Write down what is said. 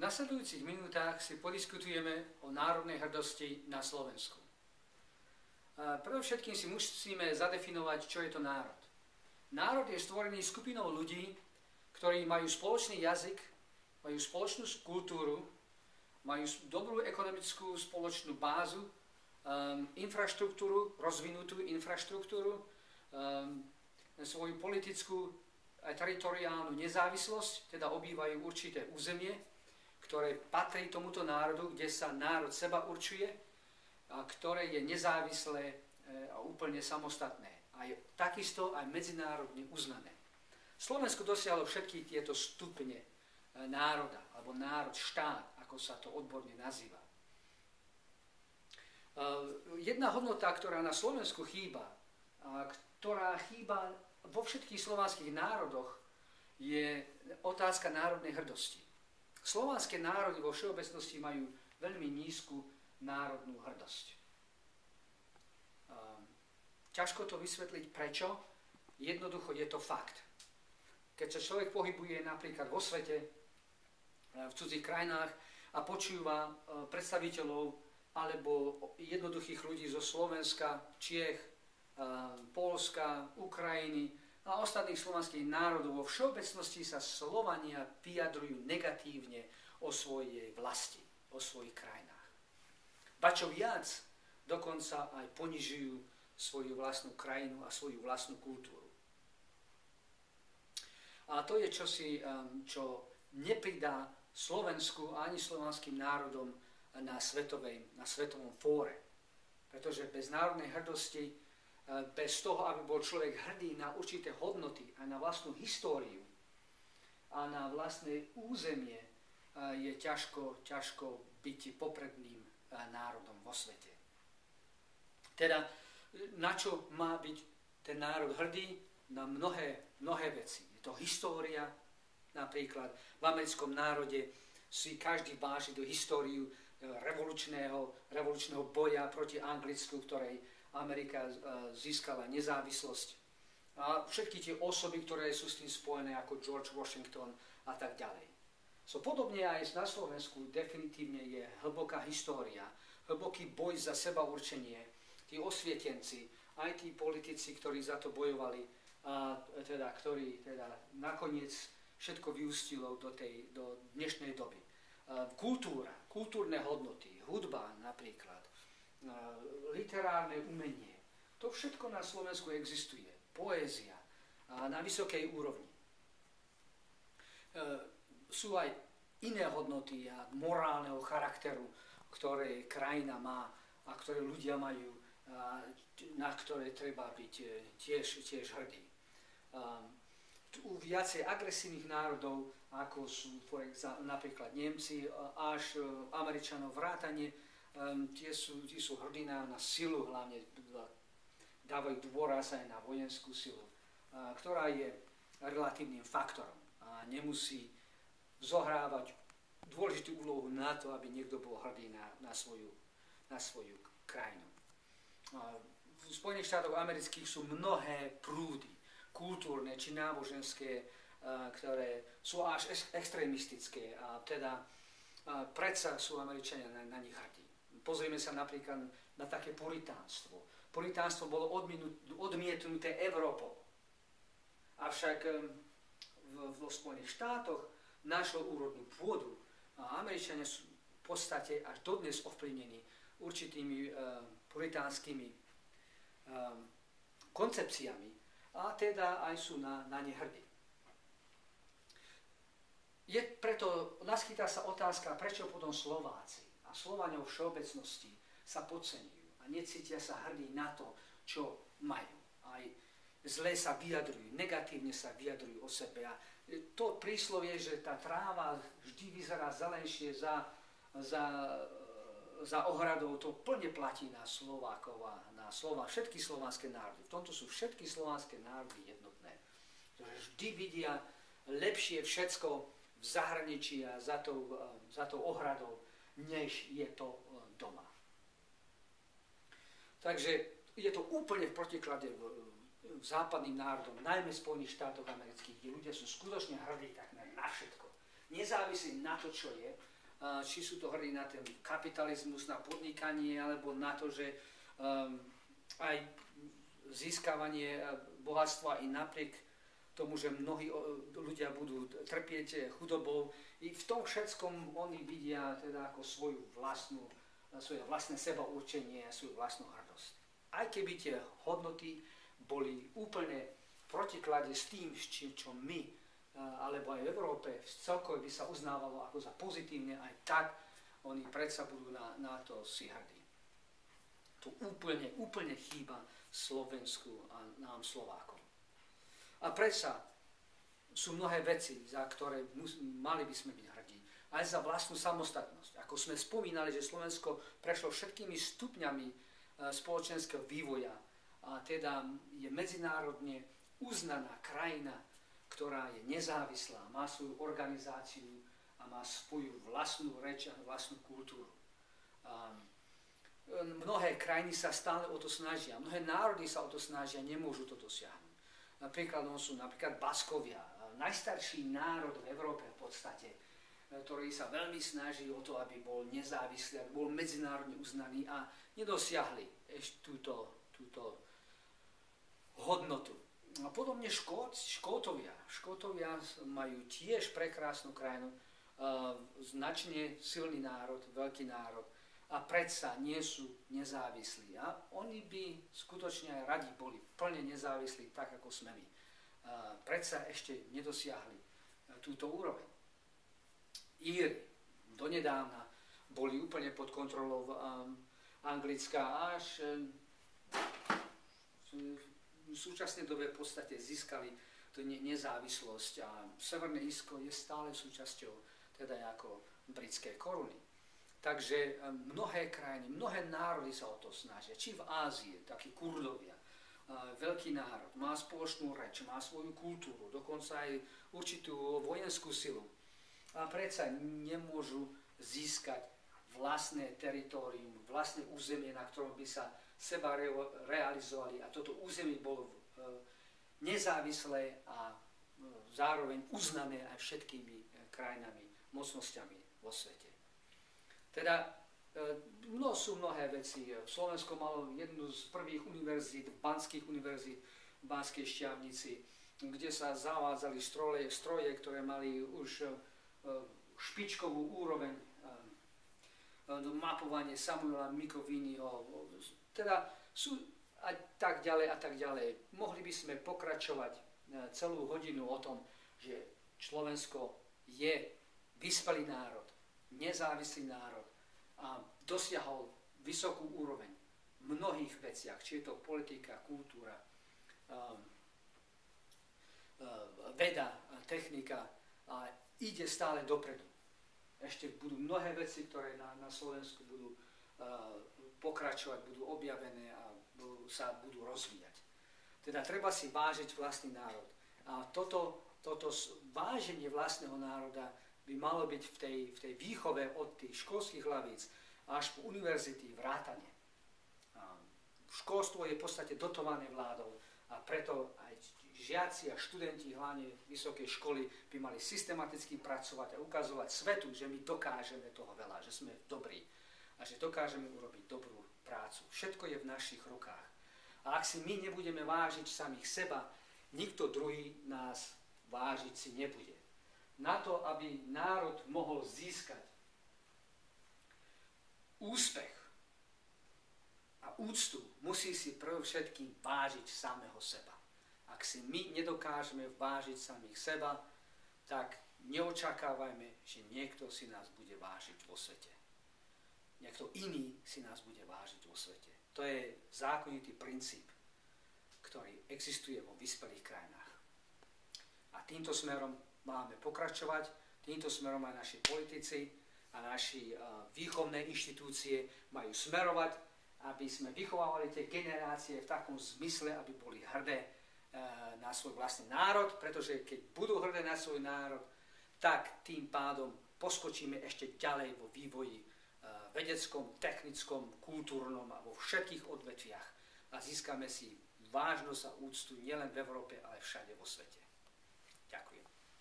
nasledujúcich minútach si podiskutujeme o národnej hrdosti na Slovensku. Predovšetkým si musíme zadefinovať, čo je to národ. Národ je stvorený skupinou ľudí, ktorí majú spoločný jazyk, majú spoločnú kultúru, majú dobrú ekonomickú spoločnú bázu, infraštruktúru, rozvinutú infraštruktúru, svoju politickú a teritoriálnu nezávislosť, teda obývajú určité územie, ktoré patrí tomuto národu, kde sa národ seba určuje a ktoré je nezávislé a úplne samostatné. A je takisto aj medzinárodne uznané. Slovensko dosiahlo všetky tieto stupne národa, alebo národ, štát, ako sa to odborne nazýva. Jedna hodnota, ktorá na Slovensku chýba, ktorá chýba vo všetkých slovanských národoch, je otázka národnej hrdosti. Slovanské národy vo všeobecnosti majú veľmi nízku národnú hrdosť. Ťažko to vysvetliť prečo, jednoducho je to fakt. Keď sa človek pohybuje napríklad vo svete, v cudzích krajinách a počúva predstaviteľov alebo jednoduchých ľudí zo Slovenska, Čiech, Poľska, Ukrajiny a ostatných slovanských národov, vo všeobecnosti sa Slovania vyjadrujú negatívne o svojej vlasti, o svojich krajinách. Ba čo viac, dokonca aj ponižujú svoju vlastnú krajinu a svoju vlastnú kultúru. A to je čosi, čo nepridá Slovensku ani slovanským národom na svetovom fóre. Pretože bez národnej hrdosti, bez toho, aby bol človek hrdý na určité hodnoty a na vlastnú históriu a na vlastné územie, je ťažko byť popredným národom vo svete. Teda, na čo má byť ten národ hrdý? Na mnohé veci. Je to história, napríklad v americkom národe si každý váži do históriu revolučného boja proti Anglicku, ktorej Amerika získala nezávislosť. A všetky tie osoby, ktoré sú s tým spojené, ako George Washington a tak ďalej. Podobne aj na Slovensku definitívne je hlboká história, hlboký boj za seba určenie, tí osvietenci, aj tí politici, ktorí za to bojovali, ktorí nakoniec všetko vyústilo do dnešnej doby. Kultúra, kultúrne hodnoty, hudba napríklad, literárne umenie, to všetko na Slovensku existuje. Poézia na vysokej úrovni. Sú aj iné hodnoty a morálneho charakteru, ktoré krajina má a ktoré ľudia majú, na ktoré treba byť tiež hrdí. U viacej agresívnych národov, ako sú napríklad Nemci, až Američanov vrátane, tí sú hrdí na silu, hlavne dávajú dôraz aj na vojenskú silu, ktorá je relatívnym faktorom a nemusí zohrávať dôležitú úlohu na to, aby niekto bol hrdý na svoju krajinu. V Spojených štátoch amerických sú mnohé prúdy, kultúrne či náboženské, ktoré sú až extrémistické a teda predsa sú Američania na nich hrdí. Pozrieme sa napríklad na také puritánstvo. Puritánstvo bolo odmietnuté Európou. Avšak vo Spojených štátoch našlo úrodnú pôdu a Američania sú v podstate až dodnes ovplyvnení určitými puritánskymi koncepciami a teda aj sú na ne hrdí. Preto naskytá sa otázka, prečo potom Slováci a Slovania v všeobecnosti sa podceňujú a necítia sa hrdí na to, čo majú. Aj zle sa vyjadrujú, negatívne sa vyjadrujú o sebe. A to príslovie, že tá tráva vždy vyzerá zelenšie za ohradou, to plne platí na Slovákov a na všetky slovanské národy. V tomto sú všetky slovanské národy jednotné. Vždy vidia lepšie všetko v zahraničí a za tou ohradou, než je to doma. Takže je to úplne v protiklade v západným národom, najmä v Spojených štátoch amerických, kde ľudia sú skutočne hrdí takmer na všetko. Nezávislí na to, čo je, či sú to hrdí na ten kapitalizmus, na podnikanie, alebo na to, že aj získavanie bohatstva i napriek tomu, že mnohí ľudia budú trpieť chudobou. I v tom všetkom oni vidia teda ako svoje vlastné sebaurčenie a svoju vlastnú hrdosť. Aj keby tie hodnoty boli úplne v protiklade s tým, čo my, alebo aj v Európe celkovo by sa uznávalo ako za pozitívne, aj tak oni predsa budú na to si hrdí. To úplne chýba Slovensku a nám Slovákom. A predsa sú mnohé veci, za ktoré mali by sme byť hrdí. Aj za vlastnú samostatnosť. Ako sme spomínali, že Slovensko prešlo všetkými stupňami spoločenského vývoja a teda je medzinárodne uznaná krajina, ktorá je nezávislá, má svoju organizáciu a má svoju vlastnú reč a vlastnú kultúru. Mnohé krajiny sa stále o to snažia, mnohé národy sa o to snažia, nemôžu to dosiahnuť. Príkladom sú napríklad Baskovia, najstarší národ v Európe v podstate, ktorý sa veľmi snaží o to, aby bol nezávislý, aby bol medzinárodne uznaný a nedosiahli ešte túto hodnotu. A podobne Škótovia. Škótovia majú tiež prekrásnu krajinu, značne silný národ, veľký národ a predsa nie sú nezávislí. A oni by skutočne aj radi boli plne nezávislí, tak ako sme my. Predsa ešte nedosiahli túto úroveň. Íri donedávna boli úplne pod kontrolou Anglicka, až v súčasnej dobe v podstate získali tú nezávislosť a Severné Írsko je stále súčasťou teda ako britskej koruny. Takže mnohé krajiny, mnohé národy sa o to snažia. Či v Ázii, takí Kurdovia, veľký národ, má spoločnú reč, má svoju kultúru, dokonca aj určitú vojenskú silu. A predsa nemôžu získať vlastné teritorium, vlastné územie, na ktorom by sa seba realizovali. A toto územie bolo nezávislé a zároveň uznané aj všetkými krajinami, mocnosťami vo svete. Teda sú mnohé veci. Slovensko malo jednu z prvých univerzít, banských univerzít v Banskej Štiavnici, kde sa zavádzali stroje, ktoré mali už špičkovú úroveň, mapovanie Samuela Mikoviniho, teda sú a tak ďalej a tak ďalej. Mohli by sme pokračovať celú hodinu o tom, že Slovensko je vyspelý národ, nezávislý národ a dosiahol vysokú úroveň v mnohých veciach, či je to politika, kultúra, veda, technika a ide stále dopredu. Ešte budú mnohé veci, ktoré na Slovensku budú pokračovať, budú objavené a sa budú rozvíjať. Teda treba si vážiť vlastný národ. A toto váženie vlastného národa by malo byť v tej výchove od tých školských hlavíc až po univerzity vrátane. Školstvo je v podstate dotované vládou a preto aj žiaci a študenti, hlavne vysokej školy, by mali systematicky pracovať a ukazovať svetu, že my dokážeme toho veľa, že sme dobrí a že dokážeme urobiť dobrú prácu. Všetko je v našich rukách. A ak si my nebudeme vážiť samých seba, nikto druhý nás vážiť si nebude. Na to, aby národ mohol získať úspech a úctu, musí si predovšetkým vážiť samého seba. Ak si my nedokážeme vážiť samých seba, tak neočakávajme, že niekto si nás bude vážiť vo svete. Niekto iný si nás bude vážiť vo svete. To je zákonitý princíp, ktorý existuje vo vyspelých krajinách. A týmto smerom máme pokračovať, týmto smerom aj naši politici a naši výchovné inštitúcie majú smerovať, aby sme vychovávali tie generácie v takom zmysle, aby boli hrdé na svoj vlastný národ, pretože keď budú hrdé na svoj národ, tak tým pádom poskočíme ešte ďalej vo vývoji vedeckom, technickom, kultúrnom a vo všetkých odvetviach a získame si vážnosť a úctu nielen v Európe, ale všade vo svete.